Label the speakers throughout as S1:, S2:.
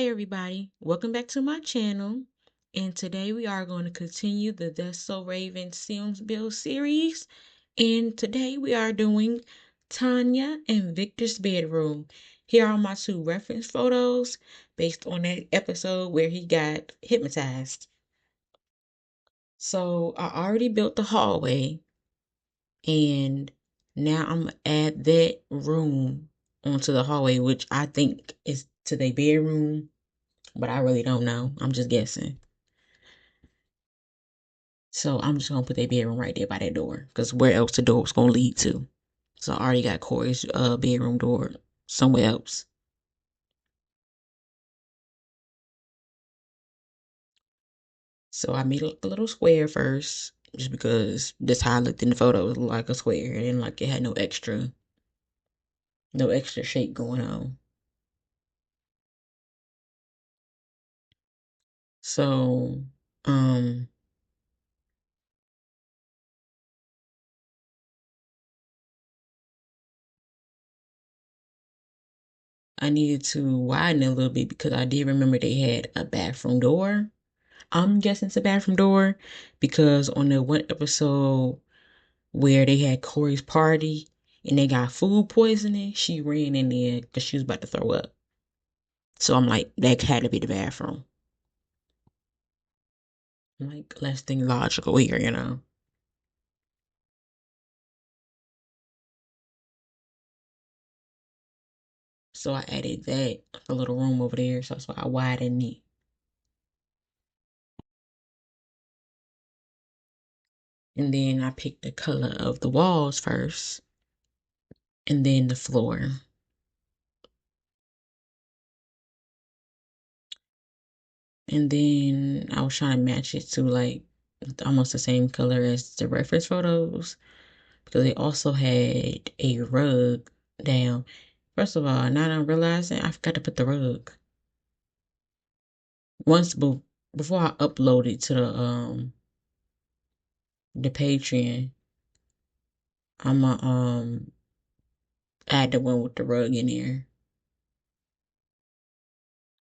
S1: Hey everybody, welcome back to my channel. And today we are going to continue the That's So Raven Sims Build series. And today we are doing Tanya and Victor's bedroom. Here are my two reference photos based on that episode where he got hypnotized. So I already built the hallway and now I'm gonna add that room onto the hallway, which I think is to their bedroom, but I really don't know. I'm just guessing. So I'm just gonna put their bedroom right there by that door, because where else the door was gonna lead to? So I already got Corey's bedroom door somewhere else. So I made a little square first, just because that's how I looked in the photo. It looked like a square, and like it had no extra shape going on. So um I needed to widen it a little bit because I did remember they had a bathroom door. I'm guessing it's a bathroom door because on the one episode where they had Corey's party and they got food poisoning, she ran in there because she was about to throw up. So I'm like, that had to be the bathroom. Like, let's think logical here. So I added that, a little room over there. So that's why I widened it. And then I picked the color of the walls first, and then the floor. And then I was trying to match it to like almost the same color as the reference photos, because they also had a rug down. First of all, now I'm realizing I forgot to put the rug. Once before I upload it to the Patreon, I'ma add the one with the rug in there.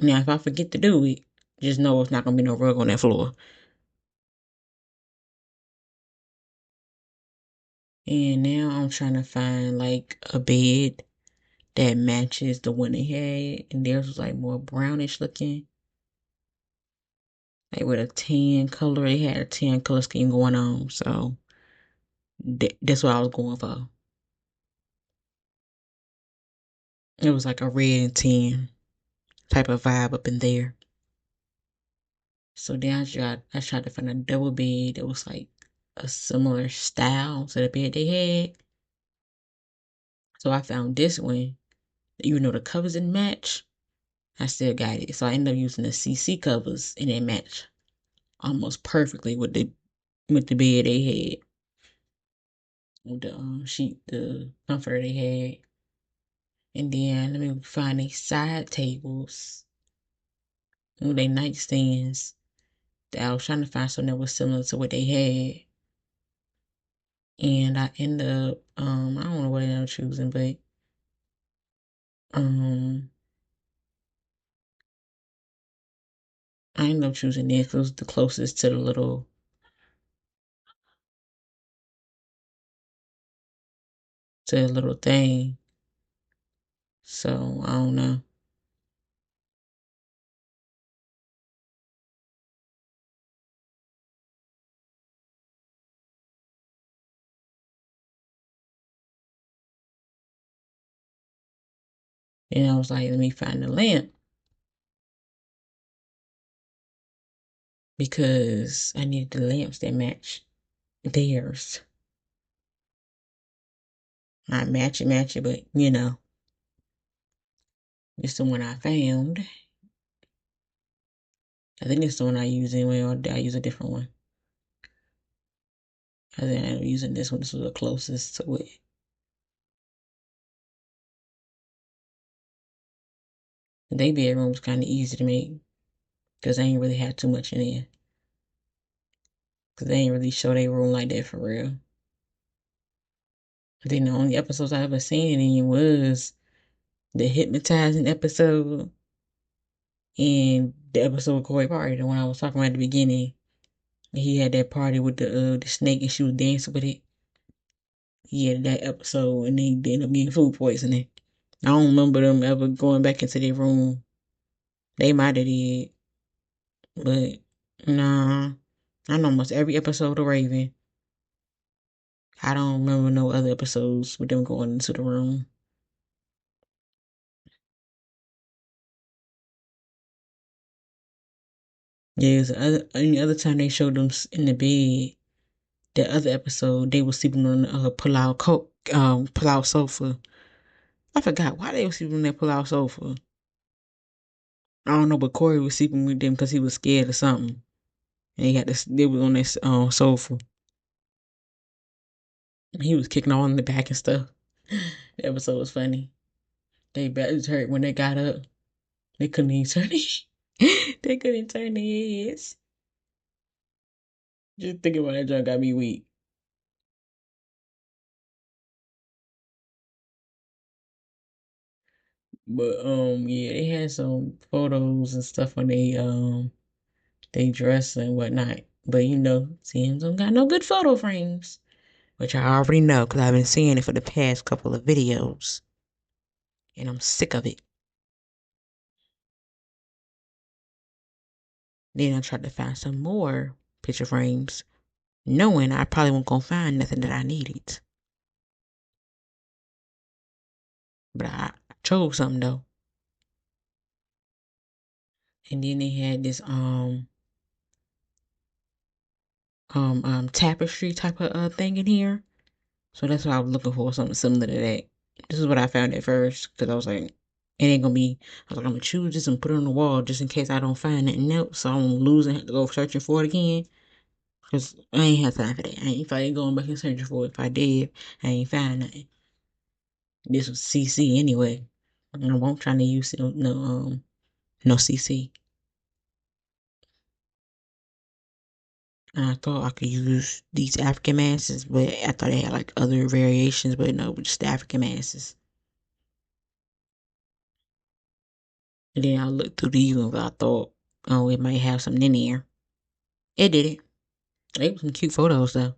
S1: Now if I forget to do it, just know it's not gonna be no rug on that floor. And now I'm trying to find like a bed that matches the one they had, and theirs was like more brownish looking, like with a tan color. They had a tan color scheme going on, so that's what I was going for. It was like a red and tan type of vibe up in there. So then I tried to find a double bed that was like a similar style to the bed they had. So I found this one, even though the covers didn't match, I still got it. So I ended up using the CC covers, and they match almost perfectly with the bed they had, with the sheet, the comforter they had. And then let me find these side tables with their nightstands. That I was trying to find something that was similar to what they had. And I end up I don't know what I ended up choosing, but um I ended up choosing this because it was the closest to the little thing. So I don't know. And I was like, let me find the lamp because I needed the lamps that match theirs. Not match it, but it's the one I found. I think it's the one I use anyway, or did I use a different one? I think I'm using this one. This was the closest to it. They bedroom's kind of easy to make because they ain't really had too much in there. Because they ain't really show their room like that for real. I think the only episodes I ever seen it in was the hypnotizing episode And the episode with Corey Party, the one I was talking about at the beginning, he had that party with the snake and she was dancing with it. He had that episode and they ended up getting food poisoning. I don't remember them ever going back into their room. They might have did, but nah. I know almost every episode of Raven. I don't remember no other episodes with them going into the room. Yeah, any other time they showed them in the bed. The other episode, they were sleeping on a pull-out sofa. I forgot why they were sleeping on that pull-out sofa. I don't know, but Corey was sleeping with them because he was scared of something, and he had this. They was on this sofa. He was kicking on the back and stuff. The episode was funny. They bellies hurt when they got up. They couldn't even turn it. They couldn't turn their heads. Just thinking about that junk got me weak. But yeah, they had some photos and stuff on they dress and whatnot. But Sims don't got no good photo frames. Which I already know because I've been seeing it for the past couple of videos. And I'm sick of it. Then I tried to find some more picture frames, knowing I probably won't gonna find nothing that I needed. But I chose something though. And then they had this tapestry type of thing in here. So that's what I was looking for, something similar to that. This is what I found at first, because I was like, it ain't gonna be, I was like, I'm gonna choose this and put it on the wall just in case I don't find nothing else. So I won't lose and have to go searching for it again. Because I ain't have time for that. I ain't fighting going back and searching for it. If I did, I ain't find nothing. This was CC anyway. I won't trying to use no CC. And I thought I could use these African masses, but I thought they had like other variations, but no, just the African masses. And then I looked through these ones. I thought, oh, it might have something in there. It didn't. They were some cute photos though.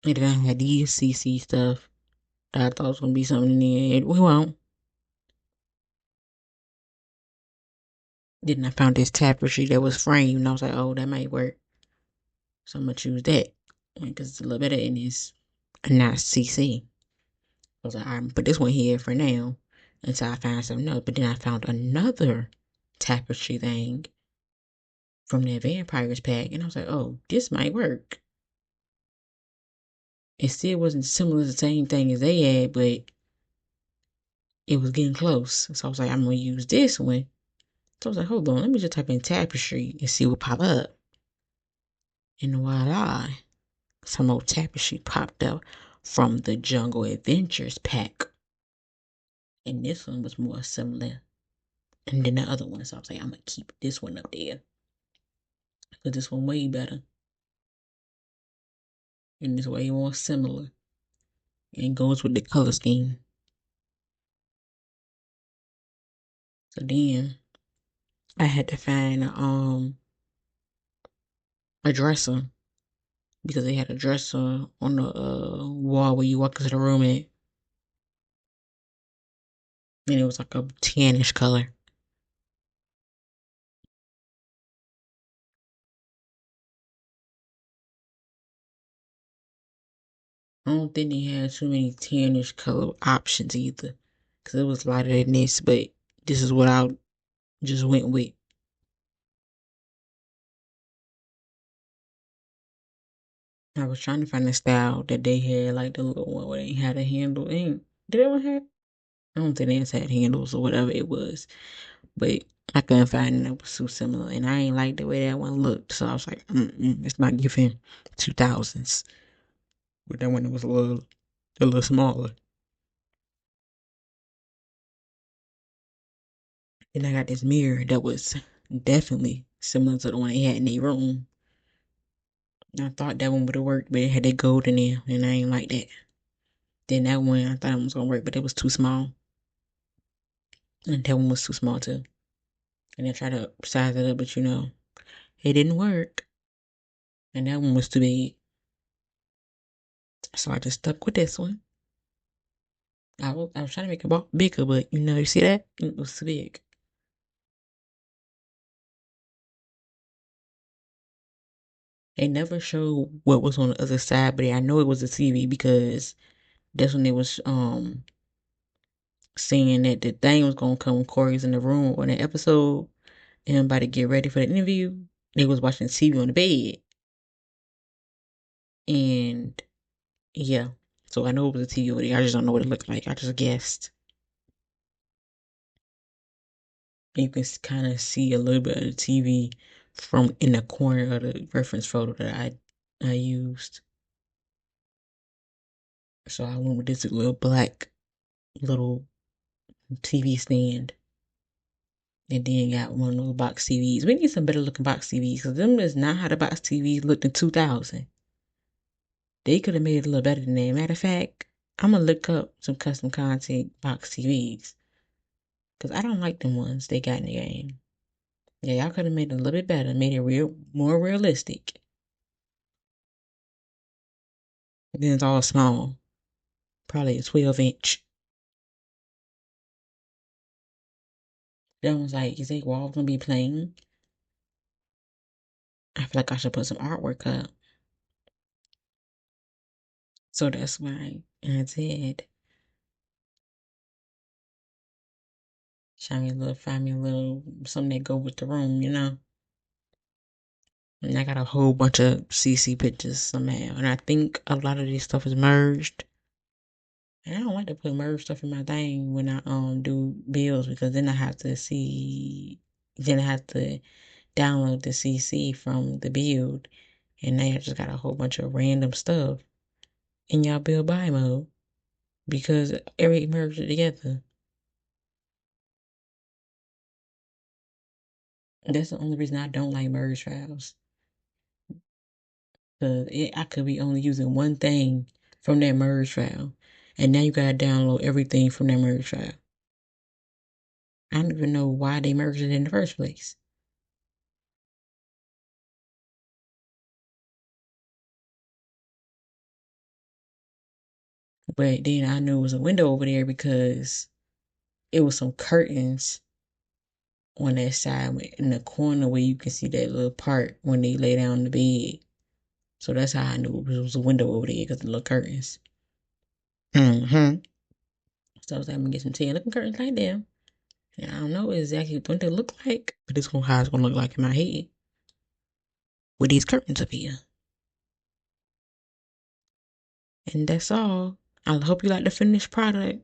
S1: And then I had these CC stuff that I thought was gonna be something in there. We won't. Then I found this tapestry that was framed, and I was like, oh, that might work. So I'm gonna choose that because it's a little better in this, and not CC. I was like, I'm gonna put this one here for now until I find something else. But then I found another tapestry thing from that vampires pack, and I was like, oh, this might work. It still wasn't similar to the same thing as they had, but it was getting close. So I was like, I'm gonna use this one. So I was like, hold on, let me just type in tapestry and see what pop up. And voila, some old tapestry popped up from the Jungle Adventures pack. And this one was more similar than the other one. So I was like, I'm gonna keep this one up there. Because this one way better. And it's way more similar. And goes with the color scheme. So then I had to find a dresser. Because they had a dresser on the wall where you walk into the room at. And it was like a tannish color. I don't think they had too many tannish color options either. Because it was lighter than this, but this is what I just went with. I was trying to find a style that they had, like the little one where they had a handle. And did that one have? I don't think they had handles or whatever it was. But I couldn't find it that was too similar. And I ain't like the way that one looked. So I was like, it's not giving 2000s. But that one was a little smaller. Then I got this mirror that was definitely similar to the one they had in their room. I thought that one would have worked, but it had that gold in there, and I ain't like that. Then that one, I thought it was gonna work, but it was too small. And that one was too small too. And I tried to size it up, but it didn't work. And that one was too big. So I just stuck with this one. I was trying to make it bigger, but you see that? It was too big. They never showed what was on the other side, but I know it was a TV because that's when they was saying that the thing was gonna come when Corey's in the room on the episode and everybody get ready for the interview. They was watching TV on the bed. And yeah. So I know it was a TV over there. I just don't know what it looked like. I just guessed. And you can kind of see a little bit of the TV from in the corner of the reference photo that I used. So I went with this little black little TV stand. And then got one of those box TVs. We need some better looking box TVs because them is not how the box TVs looked in 2000. They could have made it a little better than that. Matter of fact, I'm going to look up some custom content box TVs because I don't like them ones they got in the game. Yeah, y'all could have made it a little bit better, made it more realistic. Then it's all small, probably a 12-inch. That one's like, is they wall gonna be plain? I feel like I should put some artwork up. So that's why I did. Find me a little something that go with the room. And I got a whole bunch of CC pictures somehow. And I think a lot of this stuff is merged. And I don't like to put merged stuff in my thing when I do builds because then I have to download the CC from the build. And now I just got a whole bunch of random stuff in y'all build by mode because everything merged it together. That's the only reason I don't like merge files. Because I could be only using one thing from that merge file. And now you gotta download everything from that merge file. I don't even know why they merged it in the first place. But then I knew it was a window over there because it was some curtains on that side in the corner where you can see that little part when they lay down the bed. So that's how I knew it was a window over there because the little curtains. Mm-hmm. So I was like, I'm gonna get some tan looking curtains like them. And I don't know exactly what they look like, but it's gonna how it's gonna look like in my head with these curtains up here. And that's all. I hope you like the finished product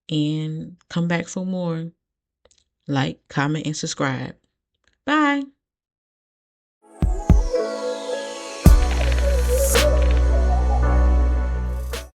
S1: and come back for more. Like, comment, and subscribe. Bye.